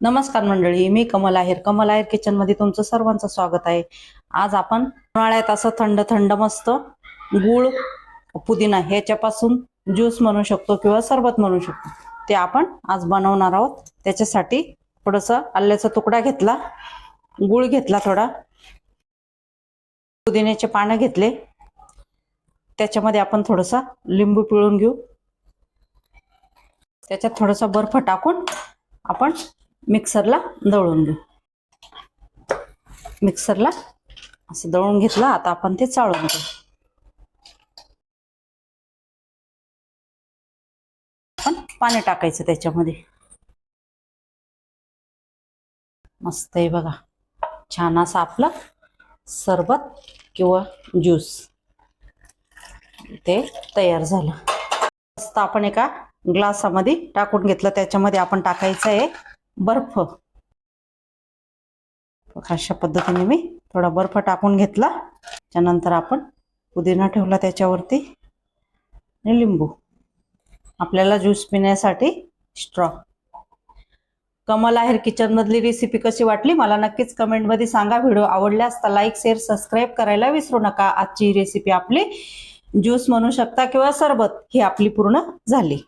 नमस्कार मंडळी, मी कमल आहेर. कमल आहेर किचन मध्ये तुमचं सर्वांचं स्वागत आहे. आज आपण उन्हाळ्यात असं थंड थंड मस्त गूळ पुदिना ह्याच्यापासून ज्यूस म्हणू शकतो किंवा सरबत म्हणू शकतो, ते आपण आज बनवणार आहोत. त्याच्यासाठी थोडंसं आल्याचा तुकडा घेतला, गूळ घेतला, थोडा पुदिन्याचे पानं घेतले, त्याच्यामध्ये आपण थोडासा लिंबू पिळून घेऊ. त्याच्यात थोडासा बर्फ टाकून आपण मिक्सरला दळून घेऊ. मिक्सरला असं दळून घेतलं. आता आपण ते चाळून घेऊ. आपण पाणी टाकायचं त्याच्यामध्ये. मस्त आहे बघा, छान असं आपलं सरबत किंवा ज्यूस ते तयार झालं. मस्त आपण एका ग्लासामध्ये टाकून घेतलं. त्याच्यामध्ये आपण टाकायचं आहे बर्फ. अशा पद्धतीने मी थोडा बर्फ टाकून घेतला. त्यानंतर आपण पुदिना ठेवला त्याच्यावरती आणि लिंबू, आपल्याला ज्यूस पिण्यासाठी स्ट्रॉ. कमल आहेर किचन मधली रेसिपी कशी वाटली मला नक्कीच कमेंट मध्ये सांगा. व्हिडिओ आवडल्यास लाईक शेअर सबस्क्राईब करायला विसरू नका. आजची रेसिपी आपली ज्यूस म्हणू शकता किंवा सरबत ही आपली पूर्ण झाली.